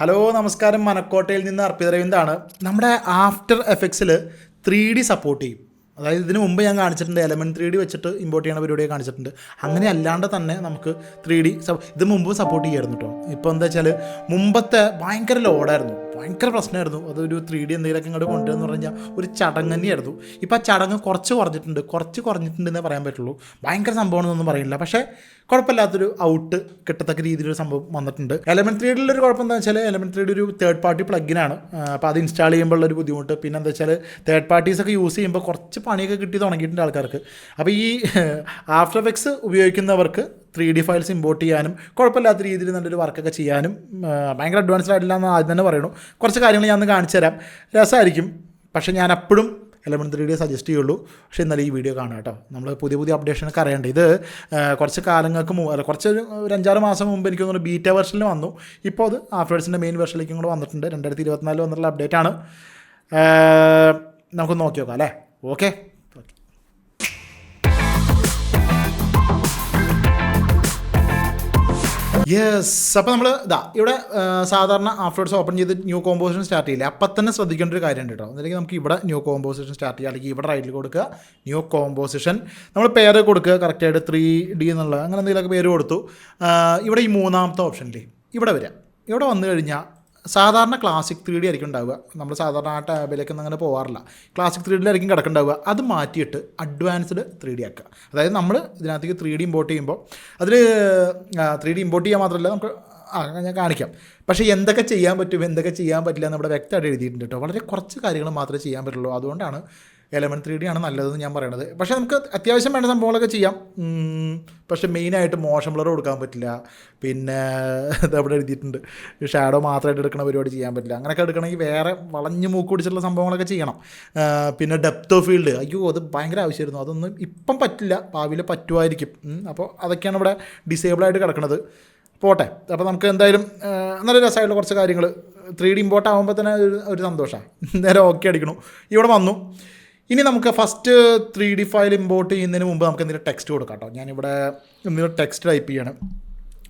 Hello നമസ്കാരം, മനക്കോട്ടയിൽ നിന്ന് അർപ്പിതരവിന്ദാണ്. നമ്മുടെ ആഫ്റ്റർ എഫക്ട്സിൽ 3D സപ്പോർട്ട് ചെയ്യും. അതായത് ഇതിന് മുമ്പ് ഞാൻ കാണിച്ചിട്ടുണ്ട്, എലമെൻറ്റ് 3D വെച്ചിട്ട് ഇമ്പോർട്ട് ചെയ്യുന്ന പരിപാടിയെ കാണിച്ചിട്ടുണ്ട്. അങ്ങനെ അല്ലാണ്ട് തന്നെ നമുക്ക് 3D ഇത് മുമ്പ് സപ്പോർട്ട് ചെയ്യായിരുന്നു കേട്ടോ. ഇപ്പോൾ എന്താ വെച്ചാൽ മുമ്പത്തെ ഭയങ്കര ലോഡായിരുന്നു, ഭയങ്കര പ്രശ്നമായിരുന്നു. അതൊരു 3D എന്തെങ്കിലുമൊക്കെ ഇങ്ങോട്ട് കൊണ്ടുവന്ന് പറഞ്ഞാൽ ഒരു ചടങ്ങ് തന്നെയായിരുന്നു. ഇപ്പോൾ ആ ചടങ്ങ് കുറച്ച് കുറഞ്ഞിട്ടുണ്ടെന്നേ പറയാൻ പറ്റുള്ളൂ. ഭയങ്കര സംഭവമാണെന്നൊന്നും പറയില്ല, പക്ഷേ കുഴപ്പമില്ലാത്തൊരു ഔട്ട് കിട്ടത്തക്ക രീതിയിലൊരു സംഭവം വന്നിട്ടുണ്ട്. എലമെൻറ്റ് 3Dയിലൊരു കുഴപ്പം എന്താ വെച്ചാൽ എലമെൻറ്റ് 3D ഒരു തേർഡ് പാർട്ടി പ്ലഗിനാണ്. അപ്പോൾ അത് ഇൻസ്റ്റാൾ ചെയ്യുമ്പോഴുള്ളൊരു ബുദ്ധിമുട്ട്. പിന്നെ എന്താ വെച്ചാൽ തേർഡ് പാർട്ടീസൊക്കെ യൂസ് ചെയ്യുമ്പോൾ കുറച്ച് പണിയൊക്കെ കിട്ടി തുടങ്ങിയിട്ടുണ്ട് ആൾക്കാർക്ക്. അപ്പോൾ ഈ ആഫ്റ്റർ എഫക്ട്സ് ഉപയോഗിക്കുന്നവർക്ക് 3D ഫയൽസ് ഇമ്പോർട്ട് ചെയ്യാനും കുഴപ്പമില്ലാത്ത രീതിയിൽ നല്ലൊരു വർക്കൊക്കെ ചെയ്യാനും ഭയങ്കര അഡ്വാൻസ്ഡ് ആയിട്ടില്ല എന്ന് ആദ്യം തന്നെ പറയണു. കുറച്ച് കാര്യങ്ങൾ ഞാൻ ഒന്ന് കാണിച്ചു തരാം, രസമായിരിക്കും. പക്ഷേ ഞാൻ എപ്പോഴും എലമെൻറ്റ് 3D സജസ്റ്റ് ചെയ്യുള്ളൂ. പക്ഷേ ഇന്നലെ ഈ വീഡിയോ കാണാം കേട്ടോ. നമ്മൾ പുതിയ അപ്ഡേഷനൊക്കെ അറിയേണ്ടത്. ഇത് കുറച്ച് കാലങ്ങൾക്ക് മുമ്പ്, അല്ല കുറച്ച് ഒരു 5-6 മാസം മുമ്പ് എനിക്ക് തോന്നുന്നു ബീറ്റ വെർഷനിൽ വന്നു. ഇപ്പോൾ അത് ആഫ്റ്റർ എഫക്ട്സിൻ്റെ മെയിൻ വെർഷനിലേക്കും കൂടെ വന്നിട്ടുണ്ട്. 2024 വന്നിട്ടുള്ള അപ്ഡേറ്റാണ്. നമുക്ക് നോക്കി നോക്കാം അല്ലേ. Okay, yes. അപ്പോൾ നമ്മൾ ഇവിടെ സാധാരണ ആഫ്റ്റർവേർഡ്സ് ഓപ്പൺ ചെയ്ത് ന്യൂ കോമ്പോസിഷൻ സ്റ്റാർട്ട് ചെയ്യില്ല. അപ്പം തന്നെ ശ്രദ്ധിക്കേണ്ട ഒരു കാര്യമുണ്ട് കേട്ടോ. അല്ലെങ്കിൽ നമുക്ക് ഇവിടെ ന്യൂ കോമ്പോസിഷൻ സ്റ്റാർട്ട് ചെയ്യുക, അല്ലെങ്കിൽ ഇവിടെ റൈറ്റിൽ കൊടുക്കുക ന്യൂ കോമ്പോസിഷൻ, നമ്മൾ പേര് കൊടുക്കുക കറക്റ്റായിട്ട് 3D എന്നുള്ള അങ്ങനെ എന്തെങ്കിലുമൊക്കെ പേര് കൊടുത്തു. ഇവിടെ ഈ മൂന്നാമത്തെ ഓപ്ഷനിൽ ഇവിടെ വരിക. ഇവിടെ വന്നു കഴിഞ്ഞാൽ സാധാരണ ക്ലാസിക് 3D ആയിരിക്കും ഉണ്ടാവുക. നമ്മൾ സാധാരണ ആ ടാബിലേക്കൊന്നും അങ്ങനെ പോകാറില്ല. ക്ലാസിക് 3Dയിലായിരിക്കും കിടക്കുന്നുണ്ടാവുക. അത് മാറ്റിയിട്ട് അഡ്വാൻസ്ഡ് 3D ആക്കുക. അതായത് നമ്മൾ ഇതിനകത്തേക്ക് 3D ഇമ്പോർട്ട് ചെയ്യുമ്പോൾ അതിൽ 3D ഇമ്പോർട്ട് ചെയ്യാൻ മാത്രമല്ല നമുക്ക് ഞാൻ കാണിക്കാം. പക്ഷേ എന്തൊക്കെ ചെയ്യാൻ പറ്റും, എന്തൊക്കെ ചെയ്യാൻ പറ്റില്ല എന്ന് ഇവിടെ വ്യക്തമായിട്ട് എഴുതിയിട്ടുണ്ട് കേട്ടോ. വളരെ കുറച്ച് കാര്യങ്ങൾ മാത്രമേ ചെയ്യാൻ പറ്റുള്ളൂ. അതുകൊണ്ടാണ് എലമെൻറ്റ് 3D ആണ് നല്ലതെന്ന് ഞാൻ പറയണത്. പക്ഷേ നമുക്ക് അത്യാവശ്യം വേണ്ട സംഭവങ്ങളൊക്കെ ചെയ്യാം. പക്ഷേ മെയിനായിട്ട് മോഷൻ ബ്ലർ കൊടുക്കാൻ പറ്റില്ല. പിന്നെ ഇതവിടെ എഴുതിയിട്ടുണ്ട്, ഷാഡോ മാത്രമായിട്ട് എടുക്കുന്ന പരിപാടി ചെയ്യാൻ പറ്റില്ല. അങ്ങനെയൊക്കെ എടുക്കണമെങ്കിൽ വേറെ വളഞ്ഞ് മൂക്ക് പിടിച്ചിട്ടുള്ള സംഭവങ്ങളൊക്കെ ചെയ്യണം. പിന്നെ ഡെപ്ത് ഓഫ് ഫീൽഡ്, അയ്യോ അത് ഭയങ്കര ആവശ്യമായിരുന്നു. അതൊന്നും ഇപ്പം പറ്റില്ല, ഭാവിയിൽ പറ്റുമായിരിക്കും. അപ്പോൾ അതൊക്കെയാണ് ഇവിടെ ഡിസേബിളായിട്ട് കിടക്കുന്നത്. പോട്ടെ. അപ്പോൾ നമുക്ക് എന്തായാലും നല്ല രസമായിട്ടുള്ള കുറച്ച് കാര്യങ്ങൾ 3D ഇമ്പോർട്ട് ആകുമ്പോൾ തന്നെ ഒരു സന്തോഷമാണ്. നേരെ ഓക്കെ അടിക്കണു. ഇവിടെ വന്നു. ഇനി നമുക്ക് ഫസ്റ്റ് 3D ഫയൽ ഇമ്പോർട്ട് ചെയ്യുന്നതിന് മുമ്പ് നമുക്ക് എന്തെങ്കിലും ടെക്സ്റ്റ് കൊടുക്കാം കേട്ടോ. ഞാനിവിടെ എന്തെങ്കിലും ടെക്സ്റ്റ് ടൈപ്പ് ചെയ്യണം.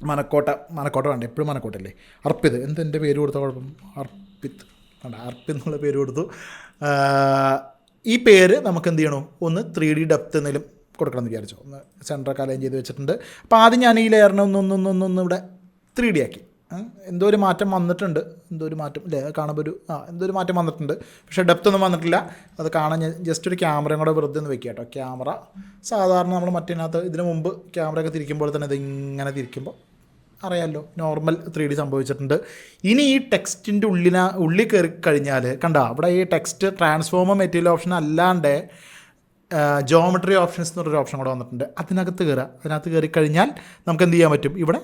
മനക്കോട്ട വേണ്ട, എപ്പോഴും മനക്കോട്ടല്ലേ. അർപ്പിത്, എൻ്റെ പേര് കൊടുത്ത കുഴപ്പം, അർപ്പിത് വേണ്ട, അർപ്പിത് എന്നുള്ള പേര് കൊടുത്തു. ഈ പേര് നമുക്ക് എന്ത് ചെയ്യണോ, ഒന്ന് 3D ഡെപ്ത് എന്തെങ്കിലും കൊടുക്കണം എന്ന് വിചാരിച്ചു. ഒന്ന് സെൻറ്ററൊക്കെ അലൈൻ ചെയ്ത് വെച്ചിട്ടുണ്ട്. അപ്പോൾ ആദ്യം ഞാൻ ഈ ലെയറിനെ ഒന്ന് ഇവിടെ 3D ആക്കി. എന്തോ ഒരു മാറ്റം വന്നിട്ടുണ്ട്, എന്തോ ഒരു മാറ്റം അല്ലേ കാണുമ്പോൾ എന്തോ ഒരു മാറ്റം വന്നിട്ടുണ്ട്. പക്ഷേ ഡെപ്ത് ഒന്നും വന്നിട്ടില്ല. അത് കാണാൻ ഞാൻ ജസ്റ്റ് ഒരു ക്യാമറയും കൂടെ വെറുതെ ഒന്ന് വെക്കുക കേട്ടോ. ക്യാമറ സാധാരണ നമ്മൾ മറ്റേനകത്ത് ഇതിന് മുമ്പ് ക്യാമറയൊക്കെ തിരിക്കുമ്പോൾ തന്നെ ഇതിങ്ങനെ തിരിക്കുമ്പോൾ അറിയാമല്ലോ നോർമൽ 3D സംഭവിച്ചിട്ടുണ്ട്. ഇനി ഈ ടെക്സ്റ്റിൻ്റെ ഉള്ളിൽ കയറി കഴിഞ്ഞാൽ കണ്ട അവിടെ ഈ ടെക്സ്റ്റ് ട്രാൻസ്ഫോമർ മെറ്റീരിയൽ ഓപ്ഷൻ അല്ലാണ്ട് ജോമെട്രി ഓപ്ഷൻസ് എന്ന് പറഞ്ഞൊരു ഓപ്ഷൻ കൂടെ വന്നിട്ടുണ്ട്. അതിനകത്ത് കയറി കഴിഞ്ഞാൽ നമുക്ക് എന്ത് ചെയ്യാൻ പറ്റും, ഇവിടെ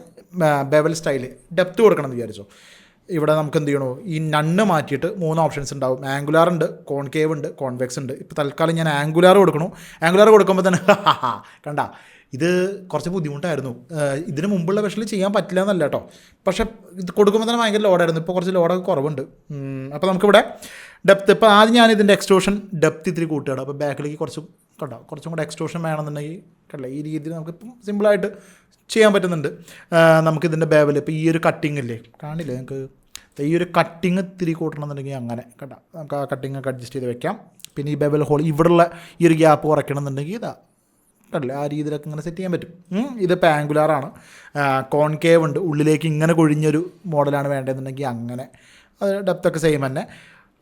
ബെവൽ സ്റ്റൈല് ഡെപ്ത് കൊടുക്കണം എന്ന് വിചാരിച്ചോ. ഇവിടെ നമുക്ക് എന്ത് ചെയ്യണോ, ഈ നണ്ണ് മാറ്റിയിട്ട് 3 ഓപ്ഷൻസ് ഉണ്ടാവും. ആംഗുലാർ ഉണ്ട്, കോൺകേവ് ഉണ്ട്, കോൺവെക്സ് ഉണ്ട്. ഇപ്പോൾ തൽക്കാലം ഞാൻ ആംഗുലാർ കൊടുക്കണു. ആംഗുലാർ കൊടുക്കുമ്പോൾ തന്നെ കണ്ട ഇത് കുറച്ച് ബുദ്ധിമുട്ടായിരുന്നു. ഇതിന് മുമ്പുള്ള വെർഷനിൽ ചെയ്യാൻ പറ്റില്ല എന്നല്ല കേട്ടോ. പക്ഷേ ഇത് കൊടുക്കുമ്പോൾ തന്നെ ഭയങ്കര ലോഡായിരുന്നു. ഇപ്പോൾ കുറച്ച് ലോഡൊക്കെ കുറവുണ്ട്. അപ്പോൾ നമുക്കിവിടെ ഡെപ്ത്, ഇപ്പോൾ ആദ്യം ഞാൻ ഇതിൻ്റെ എക്സ്ട്രൂഷൻ ഡെപ്ത് ഇത്തിരി കൂട്ടുകയാണ്. അപ്പോൾ ബാക്കിലേക്ക് കുറച്ചും കൂടെ എക്സ്ട്രൂഷൻ വേണമെന്നുണ്ടെങ്കിൽ കണ്ടല്ലേ ഈ രീതിയിൽ നമുക്കിപ്പം സിമ്പിളായിട്ട് ചെയ്യാൻ പറ്റുന്നുണ്ട്. നമുക്കിതിൻ്റെ ബേവൽ ഇപ്പോൾ ഈ ഒരു കട്ടിങ് ഇല്ലേ കാണില്ലേ, നമുക്ക് ഈ ഒരു കട്ടിങ് ഇത്തിരി കൂട്ടണമെന്നുണ്ടെങ്കിൽ അങ്ങനെ കണ്ട നമുക്ക് ആ കട്ടിങ് ഒക്കെ അഡ്ജസ്റ്റ് ചെയ്ത് വെക്കാം. പിന്നെ ഈ ബെവൽ ഹോൾ ഇവിടെയുള്ള ഈ ഒരു ഗ്യാപ്പ് കുറയ്ക്കണമെന്നുണ്ടെങ്കിൽ കണ്ടല്ലേ ആ രീതിയിലൊക്കെ ഇങ്ങനെ സെറ്റ് ചെയ്യാൻ പറ്റും. ഇതിപ്പോൾ ആംഗുലാറാണ്. കോൺകേവ് ഉണ്ട്, ഉള്ളിലേക്ക് ഇങ്ങനെ കൊഴിഞ്ഞൊരു മോഡലാണ് വേണ്ടതെന്നുണ്ടെങ്കിൽ അങ്ങനെ. അത് ഡെപ്തൊക്കെ സെയിം തന്നെ.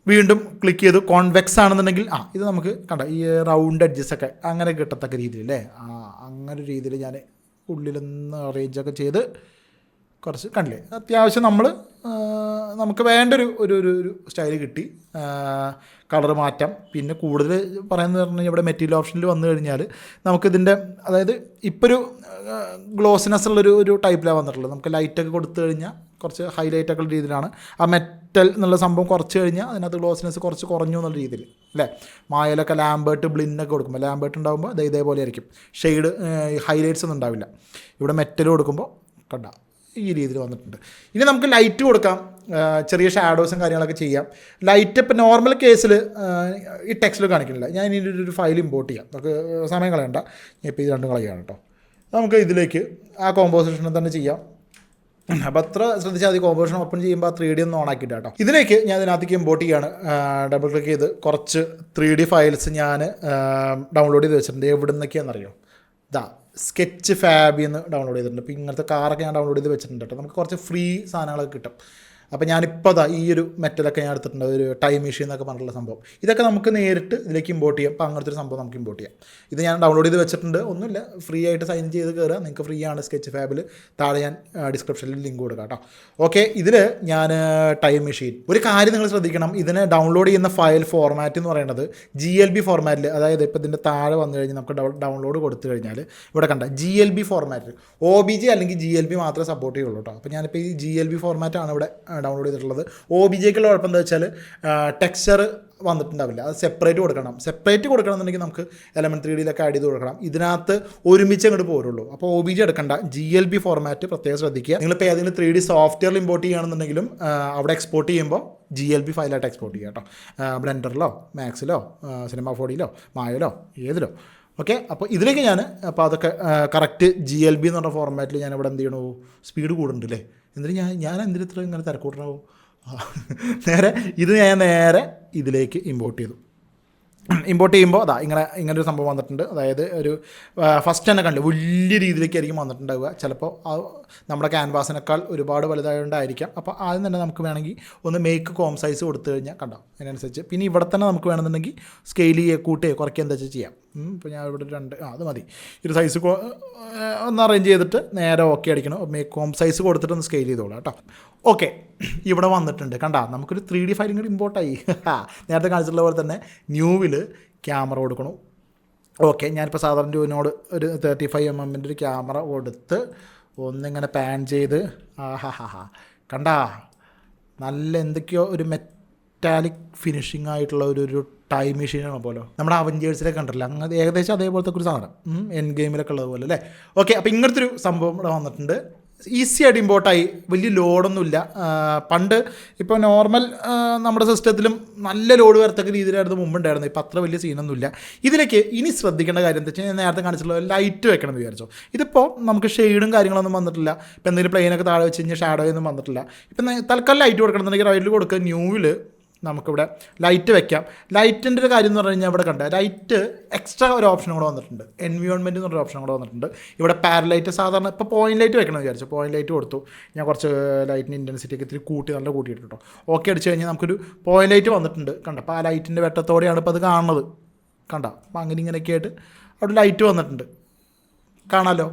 വീണ്ടും ക്ലിക്ക് ചെയ്തു. കോൺവെക്സ് ആണെന്നുണ്ടെങ്കിൽ ഇത് നമുക്ക് കണ്ട ഈ റൗണ്ട് എഡ്ജസൊക്കെ അങ്ങനെ കിട്ടത്തക്ക രീതിയിൽ അല്ലേ, അങ്ങനെ ഒരു രീതിയിൽ ഞാൻ ഉള്ളിലൊന്ന് അറേഞ്ചൊക്കെ ചെയ്ത് കുറച്ച് കണ്ടില്ലേ അത്യാവശ്യം നമുക്ക് വേണ്ടൊരു ഒരു സ്റ്റൈൽ കിട്ടി. കളർ മാറ്റാം. പിന്നെ കൂടുതൽ പറയുന്നത് പറഞ്ഞാൽ ഇവിടെ മെറ്റീരിയൽ ഓപ്ഷനിൽ വന്നു കഴിഞ്ഞാൽ നമുക്കിതിൻ്റെ അതായത് ഇപ്പോൾ ഒരു ഗ്ലോസിനെസ് ഉള്ളൊരു ടൈപ്പിലാണ് വന്നിട്ടുള്ളത്. നമുക്ക് ലൈറ്റൊക്കെ കൊടുത്തു കഴിഞ്ഞാൽ കുറച്ച് ഹൈലൈറ്റൊക്കെ ഉള്ള രീതിയിലാണ്. ആ മെറ്റൽ എന്നുള്ള സംഭവം കുറച്ച് കഴിഞ്ഞാൽ അതിനകത്ത് ഗ്ലോസിനെസ് കുറച്ച് കുറഞ്ഞു എന്നുള്ള രീതിയിൽ അല്ലേ. മായലൊക്കെ ലാംബേർട്ട് ബ്ലിന്നൊക്കെ കൊടുക്കുമ്പോൾ ലാംബേർട്ട് ഉണ്ടാകുമ്പോൾ ഇതേപോലെ ആയിരിക്കും. ഷെയ്ഡ് ഹൈലൈറ്റ്സ് ഒന്നും ഉണ്ടാവില്ല. ഇവിടെ മെറ്റൽ കൊടുക്കുമ്പോൾ കണ്ട ഈ രീതിയിൽ വന്നിട്ടുണ്ട്. ഇനി നമുക്ക് ലൈറ്റ് കൊടുക്കാം, ചെറിയ ഷാഡോസും കാര്യങ്ങളൊക്കെ ചെയ്യാം. ലൈറ്റ് ഇപ്പോൾ നോർമൽ കേസിൽ ഈ ടെക്സ്റ്റിൽ കാണിക്കുന്നില്ല. ഞാൻ ഇനി ഒരു ഫയൽ ഇമ്പോർട്ട് ചെയ്യാം. നമുക്ക് സമയം കളയണ്ട, ഇപ്പോൾ ഇത് രണ്ടും കളയാണ് കേട്ടോ. നമുക്ക് ഇതിലേക്ക് ആ കോമ്പോസിഷനെ തന്നെ ചെയ്യാം. അപ്പോൾ അത്ര ശ്രദ്ധിച്ചാൽ മതി. കോമ്പോസിഷൻ ഓപ്പൺ ചെയ്യുമ്പോൾ 3D ഒന്ന് ഓൺ ആക്കിയിട്ട് കേട്ടോ. ഇതിലേക്ക് ഞാൻ ഇതിനകത്തേക്ക് ഇമ്പോർട്ട് ചെയ്യാണ്. ഡബിൾ ക്ലിക്ക് ചെയ്ത് കുറച്ച് 3D ഫയൽസ് ഞാൻ ഡൗൺലോഡ് ചെയ്ത് വെച്ചിട്ടുണ്ട്. എവിടെ നിന്നൊക്കെയാണെന്നറിയോ? സ്കെച്ച് ഫാബിൽ നിന്ന് ഡൗൺലോഡ് ചെയ്തിട്ടുണ്ട്. ഇപ്പോൾ ഇങ്ങനത്തെ കാറൊക്കെ ഞാൻ ഡൗൺലോഡ് ചെയ്ത് വെച്ചിട്ടുണ്ട് കേട്ടോ. നമുക്ക് കുറച്ച് ഫ്രീ സാധനങ്ങളൊക്കെ കിട്ടും. അപ്പോൾ ഞാനിപ്പോൾ ഈ ഒരു മെറ്റലൊക്കെ ഞാൻ എടുത്തിട്ടുണ്ട്, ഒരു ടൈം മെഷീൻ എന്നൊക്കെ പറഞ്ഞിട്ടുള്ള സംഭവം. ഇതൊക്കെ നമുക്ക് നേരിട്ട് ഇതിലേക്ക് ഇമ്പോർട്ട് ചെയ്യാം. അപ്പോൾ അങ്ങനത്തെ ഒരു സംഭവം നമുക്ക് ഇമ്പോർട്ട് ചെയ്യാം. ഇത് ഞാൻ ഡൗൺലോഡ് ചെയ്ത് വെച്ചിട്ടുണ്ട്. ഒന്നുമില്ല, ഫ്രീ ആയിട്ട് സൈൻ ചെയ്ത് കയറുക. നിങ്ങൾക്ക് ഫ്രീ ആണ് സ്കെച്ച് ഫാബിൽ. താഴെ ഞാൻ ഡിസ്ക്രിപ്ഷനിൽ ലിങ്ക് കൊടുക്കാം കേട്ടോ. ഓക്കെ, ഇതിൽ ഞാൻ ടൈം മെഷീൻ, ഒരു കാര്യം നിങ്ങൾ ശ്രദ്ധിക്കണം. ഇതിന് ഡൗൺലോഡ് ചെയ്യുന്ന ഫയൽ ഫോർമാറ്റ് എന്ന് പറയുന്നത് GLB ഫോർമാറ്റിൽ, അതായത് ഇപ്പോൾ ഇതിൻ്റെ താഴെ വന്നു കഴിഞ്ഞാൽ നമുക്ക് ഡൗൺലോഡ് കൊടുത്തു കഴിഞ്ഞാൽ ഇവിടെ കണ്ട GLB ഫോർമാറ്റ്, OBJ അല്ലെങ്കിൽ GLB മാത്രമേ സപ്പോർട്ട് ചെയ്യുള്ളൂ കേട്ടോ. അപ്പോൾ ഞാനിപ്പോൾ ഈ GLB ഫോർമാറ്റാണ് ഇവിടെ ഡൗൺലോഡ് ചെയ്തിട്ടുള്ളത്. OBJക്കുള്ള കുഴപ്പം എന്താ വെച്ചാൽ ടെക്സ്ചർ വന്നിട്ടുണ്ടാവില്ല. അത് സെപ്പറേറ്റ് കൊടുക്കണം. സെപ്പറേറ്റ് കൊടുക്കണമെന്നുണ്ടെങ്കിൽ നമുക്ക് എലമെൻറ്റ് 3Dയിലൊക്കെ ആഡ് ചെയ്ത് കൊടുക്കണം. ഇതിനകത്ത് ഒരുമിച്ച് അങ്ങോട്ട് പോരുള്ളൂ. അപ്പോൾ OBJ എടുക്കണ്ട, GLB ഫോർമാറ്റ് പ്രത്യേകം ശ്രദ്ധിക്കുക. നിങ്ങളിപ്പോൾ ഏതെങ്കിലും 3D സോഫ്റ്റ്വെയറിൽ ഇമ്പോർട്ട് ചെയ്യുകയാണെന്നുണ്ടെങ്കിലും അവിടെ എക്സ്പോർട്ട് ചെയ്യുമ്പോൾ GLB ഫയലായിട്ട് എക്സ്പോർട്ട് ചെയ്യുക കേട്ടോ. ബ്ലെൻഡറിലോ മാക്സിലോ സിനിമ 4Dയിലോ മായയിലോ ഏതിലോ. ഓക്കെ, അപ്പോൾ ഇതിലേക്ക് ഞാൻ അപ്പോൾ അതൊക്കെ കറക്റ്റ് GLB എന്ന് പറഞ്ഞ ഫോർമാറ്റിൽ ഞാൻ ഇവിടെ എന്ത് ചെയ്യണോ, സ്പീഡ് കൂടുന്നുണ്ടല്ലേ. എന്നിട്ട് ഞാൻ എന്തിന് ഇത്ര ഇങ്ങനെ തിരക്കൂട്ടണോ. നേരെ ഇത് ഞാൻ നേരെ ഇതിലേക്ക് ഇമ്പോർട്ട് ചെയ്തു. ഇമ്പോർട്ട് ചെയ്യുമ്പോൾ ഇങ്ങനൊരു സംഭവം വന്നിട്ടുണ്ട്. അതായത് ഒരു ഫസ്റ്റ് തന്നെ കണ്ടില്ല, വലിയ രീതിയിലേക്കായിരിക്കും വന്നിട്ടുണ്ടാവുക. ചിലപ്പോൾ നമ്മുടെ ക്യാൻവാസിനേക്കാൾ ഒരുപാട് വലുതായതുകൊണ്ടായിരിക്കാം. അപ്പോൾ ആദ്യം തന്നെ നമുക്ക് വേണമെങ്കിൽ ഒന്ന് മേക്ക് കോം സൈസ് കൊടുത്തു കഴിഞ്ഞാൽ കണ്ടോ അതിനനുസരിച്ച്. പിന്നെ ഇവിടെ തന്നെ നമുക്ക് വേണമെന്നുണ്ടെങ്കിൽ സ്കെയിൽ ചെയ്യുക, കൂട്ടുകയോ കുറയ്ക്കുക എന്താ വെച്ചാൽ ചെയ്യാം. ഇപ്പോൾ ഞാൻ ഇവിടെ അത് മതി. ഒരു സൈസ് ഒന്ന് അറേഞ്ച് ചെയ്തിട്ട് നേരെ ഓക്കെ അടിക്കണം. മേക്ക് കോം സൈസ് കൊടുത്തിട്ട് ഒന്ന് സ്കെയിൽ ചെയ്തോളാം കേട്ടോ. ഓക്കെ, ഇവിടെ വന്നിട്ടുണ്ട് കണ്ടാ, നമുക്കൊരു 3D ഫയലും കൂടി ഇമ്പോർട്ടായി. നേരത്തെ കാണിച്ചിട്ടുള്ള പോലെ തന്നെ ന്യൂവിൽ ക്യാമറ കൊടുക്കണം. ഓക്കെ, ഞാനിപ്പോൾ സാധാരണ ന്യൂവിനോട് ഒരു 35mm ഒരു ക്യാമറ കൊടുത്ത് ഒന്നിങ്ങനെ പാൻ ചെയ്ത് കണ്ടാ, നല്ല എന്തൊക്കെയോ ഒരു മെറ്റാലിക് ഫിനിഷിംഗ് ആയിട്ടുള്ള ഒരു ടൈം മെഷീനാണ് പോലെ നമ്മുടെ അവഞ്ചേഴ്സിലൊക്കെ കണ്ടില്ല, അങ്ങനെ ഏകദേശം അതേപോലത്തെ ഒരു സാധനം എൻ ഗെയിമിലൊക്കെ ഉള്ളതുപോലെ അല്ലേ. ഓക്കെ, അപ്പോൾ ഇങ്ങനത്തെ ഒരു സംഭവം ഇവിടെ വന്നിട്ടുണ്ട്. ഈസി ആയിട്ട് ഇമ്പോർട്ടായി, വലിയ ലോഡൊന്നുമില്ല. പണ്ട് ഇപ്പോൾ നോർമൽ നമ്മുടെ സിസ്റ്റത്തിലും നല്ല ലോഡ് വരത്തക്ക രീതിയിലായിരുന്നു മുമ്പുണ്ടായിരുന്നു. ഇപ്പോൾ അത്ര വലിയ സീനൊന്നുമില്ല. ഇതിലേക്ക് ഇനി ശ്രദ്ധിക്കേണ്ട കാര്യം എന്താ വെച്ചാൽ, ഞാൻ നേരത്തെ കാണിച്ചിട്ടുള്ള ലൈറ്റ് വെക്കണം എന്ന് വിചാരിച്ചോ. ഇതിപ്പോൾ നമുക്ക് ഷെയ്ഡും കാര്യങ്ങളൊന്നും വന്നിട്ടില്ല. ഇപ്പോൾ എന്തെങ്കിലും പ്ലെയിനൊക്കെ താഴെ വെച്ച് കഴിഞ്ഞാൽ ഷാഡോ ഒന്നും വന്നിട്ടില്ല. ഇപ്പം തൽക്കാലം ലൈറ്റ് കൊടുക്കണമെന്നുണ്ടെങ്കിൽ റൈറ്റിൽ കൊടുക്കുക, ന്യൂവിൽ നമുക്കിവിടെ ലൈറ്റ് വെക്കാം. ലൈറ്റിൻ്റെ ഒരു കാര്യം എന്ന് പറഞ്ഞു കഴിഞ്ഞാൽ ഇവിടെ കണ്ട ലൈറ്റ് എക്സ്ട്രാ ഒരു ഓപ്ഷൻ കൂടെ വന്നിട്ടുണ്ട്, എൻവയോൺമെൻറ്റ് എന്നൊരു ഓപ്ഷൻ കൂടെ വന്നിട്ടുണ്ട്. ഇവിടെ പാരലൈറ്റ് സാധാരണ ഇപ്പോൾ പോയിൻറ്റ് ലൈറ്റ് വെക്കണം എന്ന് വിചാരിച്ചു, പോയിൻറ്റ് ലൈറ്റ് കൊടുത്തു. ഞാൻ കുറച്ച് ലൈറ്റിൻ്റെ ഇൻറ്റൻസിറ്റി ഒക്കെ ഇത്തിരി നല്ല കൂട്ടിയിട്ട് കേട്ടോ. ഓക്കെ അടിച്ച് കഴിഞ്ഞാൽ നമുക്കൊരു പോയിൻറ്റ് ലൈറ്റ് വന്നിട്ടുണ്ട് കണ്ട. അപ്പോൾ ആ ലൈറ്റിൻ്റെ വെട്ടത്തോടെയാണ് ഇപ്പോൾ അത് കാണുന്നത് കണ്ട. അപ്പോൾ അങ്ങനെ ഇങ്ങനെയൊക്കെ ആയിട്ട് അവിടെ ലൈറ്റ് വന്നിട്ടുണ്ട്, കാണാമല്ലോ.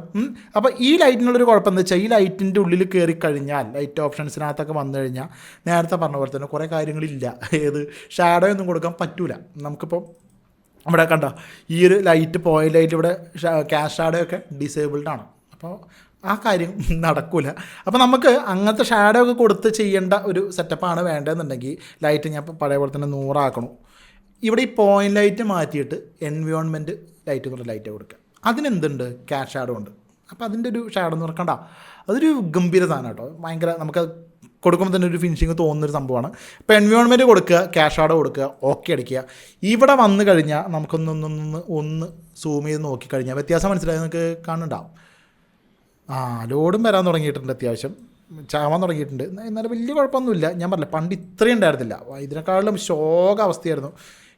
അപ്പോൾ ഈ ലൈറ്റിനുള്ളൊരു കുഴപ്പം എന്താ വെച്ചാൽ, ഈ ലൈറ്റിൻ്റെ ഉള്ളിൽ കയറി കഴിഞ്ഞാൽ, ലൈറ്റ് ഓപ്ഷൻസിനകത്തൊക്കെ വന്നു കഴിഞ്ഞാൽ നേരത്തെ പറഞ്ഞ പോലെ തന്നെ കുറേ കാര്യങ്ങളില്ല. ഏത് ഷാഡോ ഒന്നും കൊടുക്കാൻ പറ്റില്ല. നമുക്കിപ്പോൾ ഇവിടെ കണ്ട ഈ ഒരു ലൈറ്റ് പോയിൻ്റ് ലൈറ്റ് ഇവിടെ ക്യാഷ് ഷാഡോ ഒക്കെ ഡിസേബിൾഡ് ആണ്. അപ്പോൾ ആ കാര്യം നടക്കില്ല. അപ്പോൾ നമുക്ക് അങ്ങനത്തെ ഷാഡോ ഒക്കെ കൊടുത്ത് ചെയ്യേണ്ട ഒരു സെറ്റപ്പാണ് വേണ്ടതെന്നുണ്ടെങ്കിൽ ലൈറ്റ് ഞാൻ പഴയ പോലെ തന്നെ 100 ആക്കണം. ഇവിടെ ഈ പോയിൻ്റ് ലൈറ്റ് മാറ്റിയിട്ട് എൻവയോൺമെൻറ്റ് ലൈറ്റ് എന്നുള്ള ലൈറ്റ് കൊടുക്കുക. അതിനെന്തുണ്ട്, ക്യാഷ് ഷാഡോ ഉണ്ട്. അപ്പോൾ അതിൻ്റെ ഒരു ഷാഡോ എന്ന് പറഞ്ഞാൽ അതൊരു ഗംഭീര സാധനം കേട്ടോ. ഭയങ്കര നമുക്ക് കൊടുക്കുമ്പോൾ തന്നെ ഒരു ഫിനിഷിങ് തോന്നുന്നൊരു സംഭവമാണ്. ഇപ്പോൾ എൻവയോൺമെൻറ്റ് കൊടുക്കുക, ക്യാഷ് ഷാഡോ കൊടുക്കുക, ഓക്കെ അടിക്കുക. ഇവിടെ വന്നു കഴിഞ്ഞാൽ നമുക്കൊന്ന് സൂം ചെയ്ത് നോക്കിക്കഴിഞ്ഞാൽ വ്യത്യാസം മനസ്സിലായി നിങ്ങൾക്ക് കാണുന്നുണ്ടാവും. ലോഡും വരാൻ തുടങ്ങിയിട്ടുണ്ട്, അത്യാവശ്യം ചാവാൻ തുടങ്ങിയിട്ടുണ്ട്. എന്നാലും വലിയ കുഴപ്പമൊന്നുമില്ല. ഞാൻ പറഞ്ഞില്ല, പണ്ട് ഇത്രയും ഉണ്ടായിരുന്നില്ല, ഇതിനേക്കാളും ശോക അവസ്ഥയായിരുന്നു.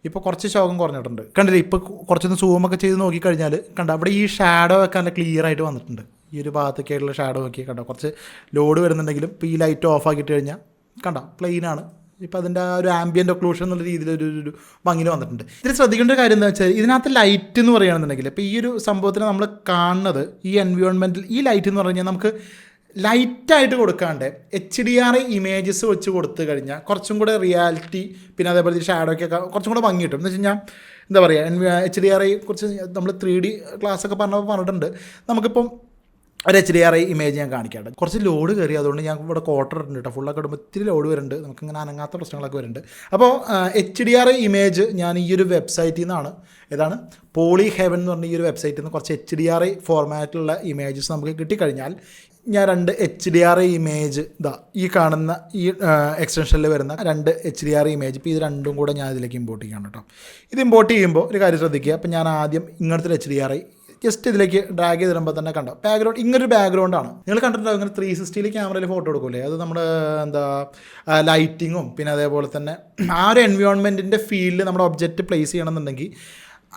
ഇപ്പോൾ കുറച്ച് ശോകം കുറഞ്ഞിട്ടുണ്ട് കണ്ടില്ലേ. ഇപ്പോൾ കുറച്ചൊന്ന് സൂമൊക്കെ ചെയ്ത് നോക്കിക്കഴിഞ്ഞാൽ കണ്ട അവിടെ ഈ ഷാഡോ ഒക്കെ നല്ല ക്ലിയർ ആയിട്ട് വന്നിട്ടുണ്ട്. ഈ ഒരു ഭാഗത്തൊക്കെ ആയിട്ടുള്ള ഷാഡോ നോക്കി കണ്ടോ, കുറച്ച് ലോഡ് വരുന്നുണ്ടെങ്കിലും ഇപ്പോൾ ഈ ലൈറ്റ് ഓഫ് ആക്കിയിട്ട് കഴിഞ്ഞാൽ കണ്ട പ്ലെയിനാണ്. ഇപ്പോൾ അതിൻ്റെ ആ ഒരു ആംബിയൻ്റ് ഒക്ലൂഷൻ എന്നുള്ള രീതിയിൽ ഒരു ഭംഗിയിൽ വന്നിട്ടുണ്ട്. ഇതിൽ ശ്രദ്ധിക്കേണ്ട ഒരു കാര്യം എന്താ വെച്ചാൽ, ഇതിനകത്ത് ലൈറ്റ് എന്ന് പറയുകയാണെന്നുണ്ടെങ്കിൽ ഇപ്പോൾ ഈ ഒരു സംഭവത്തിന് നമ്മൾ കാണുന്നത് ഈ എൻവയോൺമെൻറ്റിൽ ഈ ലൈറ്റ് എന്ന് പറഞ്ഞു കഴിഞ്ഞാൽ നമുക്ക് ലൈറ്റായിട്ട് കൊടുക്കാണ്ട് HDR ഇമേജസ് വെച്ച് കൊടുത്തു കഴിഞ്ഞാൽ കുറച്ചും കൂടെ റിയാലിറ്റി, പിന്നെ അതേപോലെ ഷാഡോ ഒക്കെ കുറച്ചും കൂടെ ഭംഗി കിട്ടും. എന്ന് വെച്ച് കഴിഞ്ഞാൽ എന്താ പറയുക, HDR കുറിച്ച് നമ്മൾ 3D ക്ലാസ്സൊക്കെ പറഞ്ഞിട്ടുണ്ട്. നമുക്കിപ്പം ഒരു HDR ഇമേജ് ഞാൻ കാണിക്കാറുണ്ട്. കുറച്ച് ലോഡ് കയറി, അതുകൊണ്ട് ഞാൻ ഇവിടെ ക്വാർട്ടർ ഉണ്ട് കേട്ടോ. ഫുള്ളൊക്കെ ഇടുമ്പോൾ ഇത്തിരി ലോഡ് വരുന്നുണ്ട്, നമുക്കിങ്ങനെ അനങ്ങാത്ത പ്രശ്നങ്ങളൊക്കെ വരുന്നുണ്ട്. അപ്പോൾ HDR ഇമേജ് ഞാൻ ഈ ഒരു വെബ്സൈറ്റിൽ നിന്നാണ്, ഏതാണ് പോളി ഹെവൻ എന്ന് പറഞ്ഞ ഈ ഒരു വെബ്സൈറ്റിൽ നിന്ന് കുറച്ച് HDR ഫോർമാറ്റിലുള്ള ഇമേജസ് നമുക്ക് കിട്ടിക്കഴിഞ്ഞാൽ ഞാൻ 2 HDR ഇമേജ് ഈ കാണുന്ന ഈ എക്സ്റ്റൻഷനിൽ വരുന്ന 2 HDR ഇമേജ്, ഇപ്പോൾ ഇത് രണ്ടും കൂടെ ഞാൻ ഇതിലേക്ക് ഇമ്പോർട്ട് ചെയ്യണം കേട്ടോ. ഇത് ഇമ്പോർട്ട് ചെയ്യുമ്പോൾ ഒരു കാര്യം ശ്രദ്ധിക്കുക. അപ്പോൾ ഞാൻ ആദ്യം ഇങ്ങനത്തെ ഒരു HDR ജസ്റ്റ് ഇതിലേക്ക് ഡ്രാഗ് ചെയ്ത് തരുമ്പോൾ തന്നെ കണ്ടോ ബാക്ക്ഗ്രൗണ്ട് ഇങ്ങനൊരു ബാക്ക്ഗ്രൗണ്ടാണ്. നിങ്ങൾ കണ്ടിട്ടുണ്ടാവും ഇങ്ങനെ 360 ക്യാമറയിൽ ഫോട്ടോ എടുക്കൂലേ, അത് നമ്മുടെ ലൈറ്റിങ്ങും പിന്നെ അതേപോലെ തന്നെ ആ ഒരു എൻവയോൺമെൻറ്റിൻ്റെ ഫീൽഡിൽ നമ്മുടെ ഒബ്ജക്റ്റ് പ്ലേസ് ചെയ്യണമെന്നുണ്ടെങ്കിൽ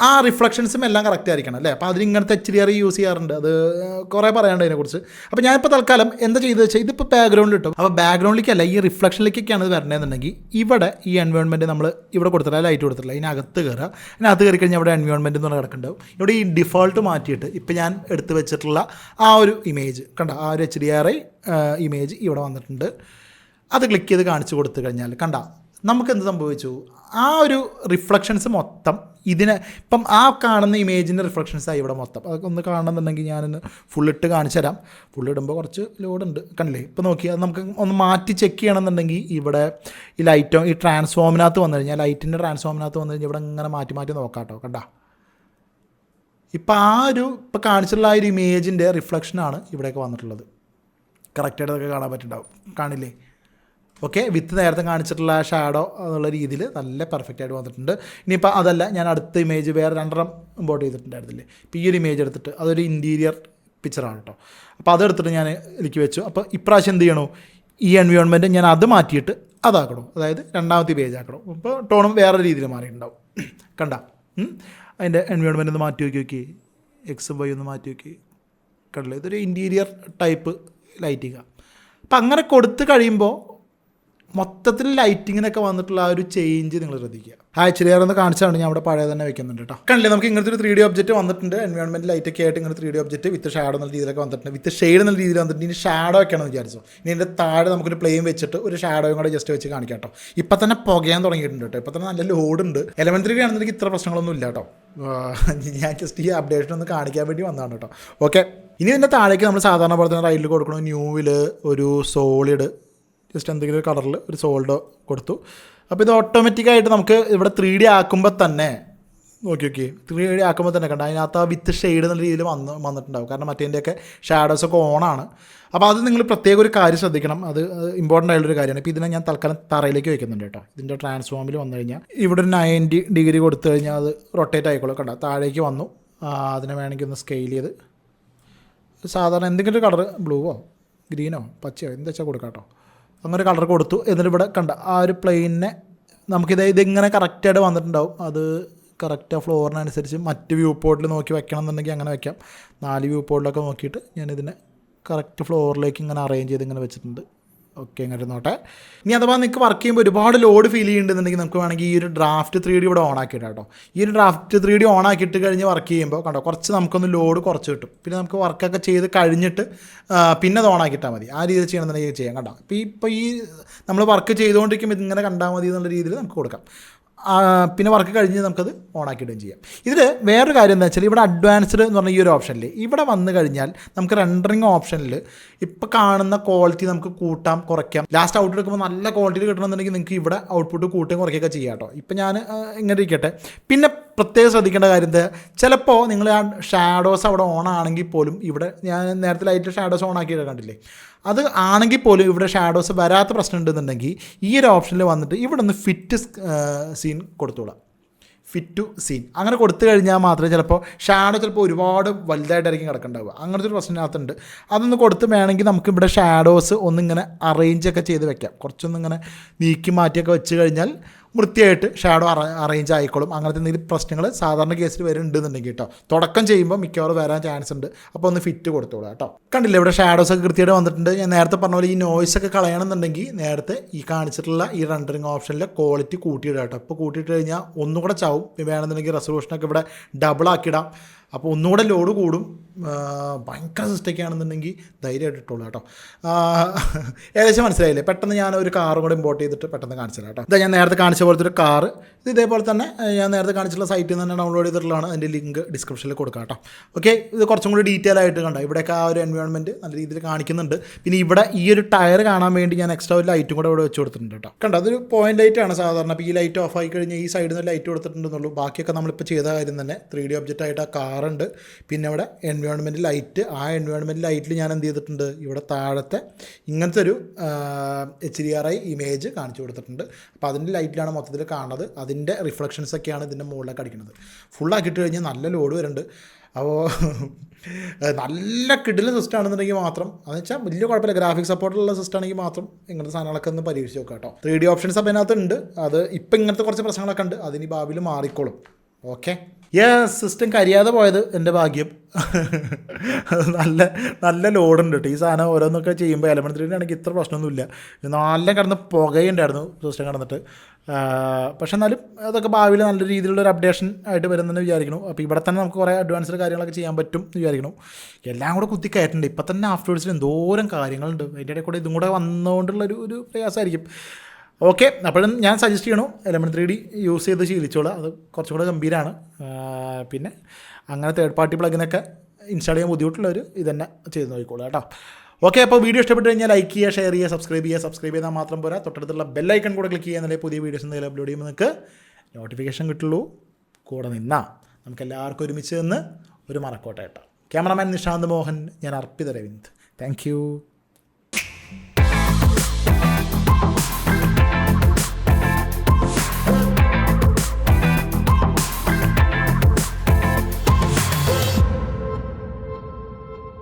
ആ റിഫ്ലക്ഷൻസും എല്ലാം കറക്റ്റ് ആയിരിക്കണം അല്ലേ. അപ്പോൾ അതിന് ഇങ്ങനത്തെ HDR യൂസ് ചെയ്യാറുണ്ട്, അത് കുറേ പറയാണ്ട് അതിനെക്കുറിച്ച്. അപ്പോൾ ഞാനിപ്പോൾ തൽക്കാലം എന്താ ചെയ്തത് വെച്ചാൽ ഇതിപ്പോൾ ബാക്ക്ഗ്രൗണ്ടിൽ ഇട്ടു. അപ്പോൾ ബാക്ക്ഗ്രൗണ്ടിലേക്കല്ല ഈ റിഫ്ലക്ഷനിലേക്കൊക്കെയാണ് ഇത് വരണമെന്നുണ്ടെങ്കിൽ ഇവിടെ ഈ എൻവയോൺമെൻറ്റ് നമ്മൾ ഇവിടെ കൊടുത്തില്ല, ലൈറ്റ് കൊടുത്തില്ല, ഇതിനകത്ത് കയറുക. ഇതിനകത്ത് കയറി കഴിഞ്ഞാൽ ഇവിടെ എൻവയോൺമെൻറ്റ് എന്ന് പറഞ്ഞാൽ കിടക്കുന്നുണ്ടാവും. ഇവിടെ ഈ ഡിഫോൾട്ട് മാറ്റിയിട്ട് ഇപ്പോൾ ഞാൻ എടുത്ത് വെച്ചിട്ടുള്ള ആ ഒരു ഇമേജ് കണ്ട, ആ ഒരു HDR ഇമേജ് ഇവിടെ വന്നിട്ടുണ്ട്. അത് ക്ലിക്ക് ചെയ്ത് കാണിച്ചു കൊടുത്തു കഴിഞ്ഞാൽ കണ്ട നമുക്ക് എന്ത് സംഭവിച്ചു, ആ ഒരു റിഫ്ലക്ഷൻസ് മൊത്തം ഇതിനെ ഇപ്പം ആ കാണുന്ന ഇമേജിൻ്റെ റിഫ്ലക്ഷൻസായി ഇവിടെ മൊത്തം. അതൊക്കെ ഒന്ന് കാണണമെന്നുണ്ടെങ്കിൽ ഞാനൊന്ന് ഫുള്ളിട്ട് കാണിച്ചു തരാം. ഫുള്ളിടുമ്പോൾ കുറച്ച് ലോഡുണ്ട് കണ്ടില്ലേ. ഇപ്പോൾ നോക്കി അത് നമുക്ക് ഒന്ന് മാറ്റി ചെക്ക് ചെയ്യണമെന്നുണ്ടെങ്കിൽ ഇവിടെ ഈ ലൈറ്റോ ഈ ട്രാൻസ്ഫോമിനകത്ത് വന്നു കഴിഞ്ഞാൽ ലൈറ്റിൻ്റെ ട്രാൻസ്ഫോമിനകത്ത് വന്നു കഴിഞ്ഞാൽ ഇവിടെ ഇങ്ങനെ മാറ്റി മാറ്റി നോക്കാം കേട്ടോ. കണ്ട ഇപ്പം ആ ഒരു ഇപ്പോൾ കാണിച്ചിട്ടുള്ള ആ ഒരു ഇമേജിൻ്റെ റിഫ്ലക്ഷനാണ് ഇവിടെയൊക്കെ വന്നിട്ടുള്ളത്. കറക്റ്റായിട്ട് അതൊക്കെ കാണാൻ പറ്റുന്നുണ്ടാവും, കാണില്ലേ. ഓക്കെ, വിത്ത് നേരത്തെ കാണിച്ചിട്ടുള്ള ഷാഡോ എന്നുള്ള രീതിയിൽ നല്ല പെർഫെക്റ്റ് ആയിട്ട് വന്നിട്ടുണ്ട്. ഇനിയിപ്പോൾ അതല്ല, ഞാൻ അടുത്ത ഇമേജ് വേറെ 2 ഇമ്പോർട്ട് ചെയ്തിട്ടുണ്ടായിരുന്നില്ലേ. ഇപ്പോൾ ഈ ഒരു ഇമേജ് എടുത്തിട്ട് അതൊരു ഇൻറ്റീരിയർ പിക്ചറാണ് കേട്ടോ. അപ്പോൾ അതെടുത്തിട്ട് ഞാൻ ഇതിലേക്ക് വെച്ചു. അപ്പോൾ ഇപ്രാവശ്യം എന്ത് ചെയ്യണോ, ഈ എൻവയോൺമെൻറ്റ് ഞാൻ അത് മാറ്റിയിട്ട് അതാക്കണം, അതായത് 2ാമത്തെ പേജ് ആക്കണം. അപ്പോൾ ടോണും വേറെ രീതിയിൽ മാറിയിട്ടുണ്ടാവും. കണ്ട അതിൻ്റെ എൻവയോൺമെൻറ്റ് ഒന്ന് മാറ്റി നോക്കി, എക്സും വൈ ഒന്ന് മാറ്റി നോക്കി, കണ്ടില്ലേ. ഇതൊരു ഇൻറ്റീരിയർ ടൈപ്പ് ലൈറ്റിങ്ങാണ്. അപ്പം അങ്ങനെ കൊടുത്ത് കഴിയുമ്പോൾ മൊത്തത്തിൽ ലൈറ്റിങ്ങിനൊക്കെ വന്നിട്ടുള്ള ആ ഒരു ചേഞ്ച് നിങ്ങൾ ശ്രദ്ധിക്കുക. HDR ഒന്ന് കാണിച്ചാണ് ഞാൻ അവിടെ പഴയ തന്നെ വെക്കുന്നുണ്ട് കേട്ടോ. കണ്ടില്ലേ, നമുക്ക് ഇങ്ങനത്തെ ഒരു 3D ഒബ്ജക്റ്റ് വന്നിട്ടുണ്ട്. എൻവയോൺമെൻറ്റ് ലൈറ്റൊക്കെ ആയിട്ട് ഇങ്ങനെ 3D ഒബ്ജക്റ്റ് വിത്ത് ഷാഡോ എന്നുള്ള രീതിയിലൊക്കെ വന്നിട്ടുണ്ട്, വിത്ത് ഷെയ്ഡ് എന്നുള്ള രീതിയിൽ വന്നിട്ടുണ്ട്. ഇനി ഷാഡോ ഒക്കെയാണെന്ന് വിചാരിച്ചു. ഇനി ഇതിൻ്റെ താഴെ നമുക്കൊരു പ്ലെയിൻ വെച്ചിട്ട് ഒരു ഷാഡോയും കൂടെ ജസ്റ്റ് വെച്ച് കാണിക്കാം കേട്ടോ. ഇപ്പം തന്നെ പുകയാൻ തുടങ്ങിയിട്ടുണ്ട് കേട്ടോ. ഇപ്പം തന്നെ നല്ല ലോഡുണ്ട്. Element 3D ആണെന്നുണ്ടെങ്കിൽ ഇത്ര പ്രശ്നങ്ങളൊന്നും ഇല്ല കേട്ടോ. ഞാൻ ജസ്റ്റ് ഈ അപ്ഡേഷൻ ഒന്ന് കാണിക്കാൻ വേണ്ടി വന്നതാണ് കേട്ടോ. ഓക്കെ, ഇനി ഇതിൻ്റെ താഴേക്ക് നമ്മൾ സാധാരണ പോലെ തന്നെ റൈറ്റിൽ കൊടുക്കണം. ന്യൂവിൽ ഒരു സോളിഡ് ജസ്റ്റ് എന്തെങ്കിലും ഒരു കളറിൽ ഒരു സോൾഡ് കൊടുത്തു. അപ്പോൾ ഇത് ഓട്ടോമാറ്റിക്കായിട്ട് നമുക്ക് ഇവിടെ 3D ആക്കുമ്പോൾ തന്നെ നോക്കി 3D ആക്കുമ്പോൾ തന്നെ കണ്ട അതിനകത്ത് ആ വിത്ത് ഷെയ്ഡ് എന്നുള്ള രീതിയിൽ വന്നിട്ടുണ്ടാവും. കാരണം മറ്റേതിൻ്റെയൊക്കെ ഷാഡോസൊക്കെ ഓണാണ്. അപ്പോൾ അത് നിങ്ങൾ പ്രത്യേക ഒരു കാര്യം ശ്രദ്ധിക്കണം, അത് ഇമ്പോർട്ടൻ്റ് ആയിട്ടുള്ളൊരു കാര്യമാണ്. ഇപ്പോൾ ഇതിനെ ഞാൻ തൽക്കാലം തറയിലേക്ക് വയ്ക്കുന്നുണ്ട് കേട്ടോ. ഇതിൻ്റെ ട്രാൻസ്ഫോമിൽ വന്നു കഴിഞ്ഞാൽ ഇവിടെ ഒരു 90 ഡിഗ്രി കൊടുത്തു കഴിഞ്ഞാൽ അത് റൊട്ടേറ്റ് ആയിക്കോളും. കണ്ട താഴേക്ക് വന്നു. അതിനെ വേണമെങ്കിൽ ഒന്ന് സ്കെയിൽ ചെയ്ത് സാധാരണ എന്തെങ്കിലും ഒരു കളർ ബ്ലൂവോ ഗ്രീനോ പച്ചയോ എന്താ വെച്ചാൽ കൊടുക്കാം കേട്ടോ. അങ്ങനെ കളർ കൊടുത്തു. എന്നിട്ട് ഇവിടെ കണ്ട ആ ഒരു പ്ലെയിനിനെ ഇതിങ്ങനെ കറക്റ്റായിട്ട് വന്നിട്ടുണ്ടാവും. അത് കറക്റ്റ് ആ ഫ്ലോറിനനുസരിച്ച് മറ്റ് വ്യൂ പോർട്ടിൽ നോക്കി വെക്കണം എന്നുണ്ടെങ്കിൽ അങ്ങനെ വെക്കാം. 4 വ്യൂ പോർട്ടിലൊക്കെ നോക്കിയിട്ട് ഞാനിതിനെ കറക്റ്റ് ഫ്ലോറിലേക്ക് ഇങ്ങനെ അറേഞ്ച് ചെയ്ത് ഇങ്ങനെ വെച്ചിട്ടുണ്ട്. ഓക്കെ, ഇങ്ങനെ നോട്ടെ. ഇനി അഥവാ നിങ്ങൾക്ക് വർക്ക് ചെയ്യുമ്പോൾ ഒരുപാട് ലോഡ് ഫീൽ ചെയ്യുന്നുണ്ടെന്നുണ്ടെങ്കിൽ നമുക്ക് വേണമെങ്കിൽ ഈ ഒരു ഡ്രാഫ്റ്റ് 3D ഇവിടെ ഓൺ ആക്കിയിട്ട് കേട്ടോ. ഈ ഒരു ഡ്രാഫ്റ്റ് 3D ഓൺ ആക്കിയിട്ട് കഴിഞ്ഞ് വർക്ക് ചെയ്യുമ്പോൾ കണ്ടോ കുറച്ച് നമുക്കൊന്ന് ലോഡ് കുറച്ച് കിട്ടും. പിന്നെ നമുക്ക് വർക്കൊക്കെ ചെയ്ത് കഴിഞ്ഞിട്ട് പിന്നെ അത് ഓൺ ആക്കിയിട്ടാൽ മതി. ആ രീതിയിൽ ചെയ്യണമെന്നുണ്ടെങ്കിൽ ചെയ്യാം കേട്ടോ. ഇപ്പോൾ ഈ നമ്മൾ വർക്ക് ചെയ്തുകൊണ്ടിരിക്കുമ്പോൾ ഇതിങ്ങനെ കണ്ടാൽ മതി എന്നുള്ള രീതിയിൽ നമുക്ക് കൊടുക്കാം. പിന്നെ വർക്ക് കഴിഞ്ഞ് നമുക്കത് ഓണാക്കിയിടുകയും ചെയ്യാം. ഇതിൽ വേറൊരു കാര്യം എന്താ വെച്ചാൽ ഇവിടെ അഡ്വാൻസ്ഡ് എന്ന് പറഞ്ഞ ഈ ഒരു ഓപ്ഷനിൽ ഇവിടെ വന്നു കഴിഞ്ഞാൽ നമുക്ക് റെൻഡറിങ് ഓപ്ഷനിൽ ഇപ്പോൾ കാണുന്ന ക്വാളിറ്റി നമുക്ക് കൂട്ടാം കുറയ്ക്കാം. ലാസ്റ്റ് ഔട്ട് എടുക്കുമ്പോൾ നല്ല ക്വാളിറ്റിയിൽ കിട്ടണമെന്നുണ്ടെങ്കിൽ നിങ്ങൾക്ക് ഇവിടെ ഔട്ട്പുട്ട് കൂട്ടുകയും കുറയ്ക്കുകയൊക്കെ ചെയ്യാം കേട്ടോ. ഇപ്പം ഞാൻ ഇങ്ങനെ ഇരിക്കട്ടെ. പിന്നെ പ്രത്യേകം ശ്രദ്ധിക്കേണ്ട കാര്യം എന്താ, ചിലപ്പോൾ നിങ്ങൾ ആ ഷാഡോസ് അവിടെ ഓൺ ആണെങ്കിൽ പോലും ഇവിടെ ഞാൻ നേരത്തെ ലൈറ്റ് ഷാഡോസ് ഓൺ ആക്കിയിട്ട് കണ്ടില്ലേ, അത് ആണെങ്കിൽ പോലും ഇവിടെ ഷാഡോസ് വരാത്ത പ്രശ്നം ഉണ്ടെന്നുണ്ടെങ്കിൽ ഈ ഒരു ഓപ്ഷനിൽ വന്നിട്ട് ഇവിടെ ഒന്ന് ഫിറ്റ് സീൻ കൊടുത്തോളാം. ഫിറ്റ് ടു സീൻ അങ്ങനെ കൊടുത്തു കഴിഞ്ഞാൽ മാത്രമേ ചിലപ്പോൾ ഷാഡോ ചിലപ്പോൾ ഒരുപാട് വലുതായിട്ടായിരിക്കും കിടക്കേണ്ടാവുക. അങ്ങനത്തെ ഒരു പ്രശ്നത്തിനകത്തുണ്ട്. അതൊന്ന് കൊടുത്ത് വേണമെങ്കിൽ നമുക്ക് ഇവിടെ ഷാഡോസ് ഒന്നിങ്ങനെ അറേഞ്ചൊക്കെ ചെയ്ത് വെക്കാം. കുറച്ചൊന്നിങ്ങനെ നീക്കി മാറ്റിയൊക്കെ വെച്ച് കഴിഞ്ഞാൽ വൃത്തിയായിട്ട് ഷാഡോ അറേഞ്ച് ആയിക്കോളും. അങ്ങനത്തെ എന്തെങ്കിലും പ്രശ്നങ്ങൾ സാധാരണ കേസിൽ വരുന്നുണ്ടെന്നുണ്ടെങ്കിൽ കേട്ടോ, തുടക്കം ചെയ്യുമ്പോൾ മിക്കവാറും വരാൻ ചാൻസ് ഉണ്ട്. അപ്പോൾ ഒന്ന് ഫിറ്റ് കൊടുത്തോളൂ കേട്ടോ. കണ്ടില്ലേ ഇവിടെ ഷാഡോസ് ഒക്കെ കൃത്യമായിട്ട് വന്നിട്ടുണ്ട്. ഞാൻ നേരത്തെ പറഞ്ഞ പോലെ ഈ നോയ്സൊക്കെ കളയണമെന്നുണ്ടെങ്കിൽ നേരത്തെ ഈ കാണിച്ചിട്ടുള്ള ഈ റെൻഡറിങ് ഓപ്ഷനിലെ ക്വാളിറ്റി കൂട്ടിയിടാം കേട്ടോ. അപ്പോൾ കൂട്ടിയിട്ട് കഴിഞ്ഞാൽ ഒന്നുകൂടെ ചാവും. വേണമെന്നുണ്ടെങ്കിൽ റെസൊല്യൂഷനൊക്കെ ഇവിടെ ഡബിൾ ആക്കിയിടാം. അപ്പോൾ ഒന്നുകൂടെ ലോഡ് കൂടും. ഭയങ്കര സിസ്റ്റൊക്കെ ആണെന്നുണ്ടെങ്കിൽ ധൈര്യമായിട്ട് ഇട്ടോളൂ കേട്ടോ. ഏകദേശം മനസ്സിലായില്ലേ? പെട്ടെന്ന് ഞാൻ ഒരു കാറും കൂടെ ഇമ്പോർട്ട് ചെയ്തിട്ട് പെട്ടെന്ന് കാണിച്ചു തരാം കേട്ടോ. ഇതാ ഞാൻ നേരത്തെ കാണിച്ച പോലത്തെ ഒരു കാറ്. ഇത് ഇതേപോലെ തന്നെ ഞാൻ നേരത്തെ കാണിച്ചിട്ടുള്ള സൈറ്റിൽ നിന്ന് തന്നെ ഡൗൺലോഡ് ചെയ്തിട്ടുള്ളതാണ്. അതിൻ്റെ ലിങ്ക് ഡിസ്ക്രിപ്ഷനിൽ കൊടുക്കാം കേട്ടോ. ഓക്കെ, ഇത് കുറച്ചും കൂടി ഡീറ്റെയിൽ ആയിട്ട് കണ്ടോ. ഇവിടെയൊക്കെ ആ ഒരു എൻവയോൺമെൻറ്റ് നല്ല രീതിയിൽ കാണിക്കുന്നുണ്ട്. പിന്നെ ഇവിടെ ഈ ഒരു ടയർ കാണാൻ വേണ്ടി ഞാൻ എക്സ്ട്രാ ഒരു ലൈറ്റും കൂടെ ഇവിടെ വെച്ച് കൊടുത്തിട്ടുണ്ട് കേട്ടോ. കണ്ടോ, അതൊരു പോയിന്റ് ലൈറ്റാണ് സാധാരണ. അപ്പോൾ ഈ ലൈറ്റ് ഓഫ് ആയി കഴിഞ്ഞാൽ ഈ സൈഡിൽ നിന്ന് ലൈറ്റ് കൊടുത്തിട്ടുണ്ടെന്നുള്ളൂ. ബാക്കിയൊക്കെ നമ്മളിപ്പോൾ ചെയ്ത കാര്യം തന്നെ 3D ഒബ്ജക്റ്റ് ആയിട്ട് ആ കാറുണ്ട്. പിന്നെ ഇവിടെ എൻവയോൺമെൻറ്റ് ലൈറ്റ്, ആ എൻവയോൺമെൻറ്റ് ലൈറ്റിൽ ഞാൻ എന്ത് ചെയ്തിട്ടുണ്ട്, ഇവിടെ താഴത്തെ ഇങ്ങനത്തെ ഒരു HDR ഇമേജ് കാണിച്ചു കൊടുത്തിട്ടുണ്ട്. അപ്പോൾ അതിൻ്റെ ലൈറ്റിലാണ് മൊത്തത്തിൽ കാണുന്നത്. അതിൻ്റെ റിഫ്ലക്ഷൻസൊക്കെയാണ് ഇതിൻ്റെ മുകളിലേക്ക് അടിക്കുന്നത്. ഫുള്ളാക്കിയിട്ട് കഴിഞ്ഞാൽ നല്ല ലോഡ് വരുന്നുണ്ട്. അപ്പോൾ നല്ല കിടിലൻ സിസ്റ്റം ആണെന്നുണ്ടെങ്കിൽ മാത്രം അതെന്ന് വെച്ചാൽ വലിയ കുഴപ്പമില്ല, ഗ്രാഫിക്സ് സപ്പോർട്ടുള്ള സിസ്റ്റം ആണെങ്കിൽ മാത്രം ഇങ്ങനത്തെ സാധനങ്ങളൊക്കെ ഒന്ന് പരീക്ഷിച്ച് നോക്കാം കേട്ടോ. 3D ഓപ്ഷൻസ് അപ്പോൾ അതിനകത്ത് ഉണ്ട്. അത് ഇപ്പം ഇങ്ങനത്തെ കുറച്ച് പ്രശ്നങ്ങളൊക്കെ ഉണ്ട്, അതിന് ഭാവിയിൽ മാറിക്കോളും. ഓക്കെ, സിസ്റ്റം കരിയാതെ പോയത് എൻ്റെ ഭാഗ്യം. നല്ല നല്ല ലോഡുണ്ട് കേട്ടോ ഈ സാധനം. ഓരോന്നൊക്കെ ചെയ്യുമ്പോൾ എലമെൻറ്റ് 3 ആണെങ്കിൽ ഇത്ര പ്രശ്നമൊന്നുമില്ല. നല്ല കിടന്ന് പുകയുണ്ടായിരുന്നു സിസ്റ്റം കിടന്നിട്ട്. പക്ഷെ എന്നാലും അതൊക്കെ ഭാവിയിൽ നല്ല രീതിയിലുള്ളൊരു അപ്ഡേഷൻ ആയിട്ട് വരുന്നെന്ന് വിചാരിക്കണം. അപ്പോൾ ഇവിടെ തന്നെ നമുക്ക് കുറേ അഡ്വാൻസ്ഡ് കാര്യങ്ങളൊക്കെ ചെയ്യാൻ പറ്റും എന്ന് വിചാരിക്കണം. എല്ലാം കൂടെ കുത്തിക്കയറ്റുന്നുണ്ട്. ഇപ്പം തന്നെ ആഫ്റ്റർവേഡ്സിൽ എന്തോരം കാര്യങ്ങളുണ്ട്, അതിൻ്റെ ഇടയിൽ കൂടെ ഇതും കൂടെ വന്നുകൊണ്ടുള്ളൊരു പ്രയാസമായിരിക്കും. ഓക്കെ, അപ്പോഴും ഞാൻ സജസ്റ്റ് ചെയ്യണു എലമെൻറ്റ് 3D യൂസ് ചെയ്ത് ശീലിച്ചോളാം, അത് കുറച്ചും കൂടെ ഗംഭീരമാണ്. പിന്നെ അങ്ങനെ തേർഡ് പാർട്ടി പ്ലഗിനൊക്കെ ഇൻസ്റ്റാൾ ചെയ്യാൻ ബുദ്ധിമുട്ടുള്ളവർ ഇതന്നെ ചെയ്ത് നോക്കിക്കോളൂ കേട്ടോ. ഓക്കെ, അപ്പോൾ വീഡിയോ ഇഷ്ടപ്പെട്ട് കഴിഞ്ഞാൽ ലൈക്ക് ചെയ്യുക, ഷെയർ ചെയ്യുക, സബ്സ്ക്രൈബ് ചെയ്താൽ മാത്രം പോരാ, തൊട്ടടുത്തുള്ള ബെല്ലൈക്കൺ കൂടെ ക്ലിക്ക് ചെയ്യുക. എന്നാലേ പുതിയ വീഡിയോസ് എന്തെങ്കിലും അപ്ലോഡ് ചെയ്യുമ്പോൾ നിങ്ങൾക്ക് നോട്ടിഫിക്കേഷൻ കിട്ടുള്ളൂ. കൂടെ നിന്നാൽ നമുക്ക് എല്ലാവർക്കും ഒരുമിച്ച് നിന്ന് ഒരു മറക്കോട്ടെ കേട്ടോ. ക്യാമറമാൻ നിഷാന്ത് മോഹൻ, ഞാൻ അർപ്പിത രവിന്ദ്. താങ്ക്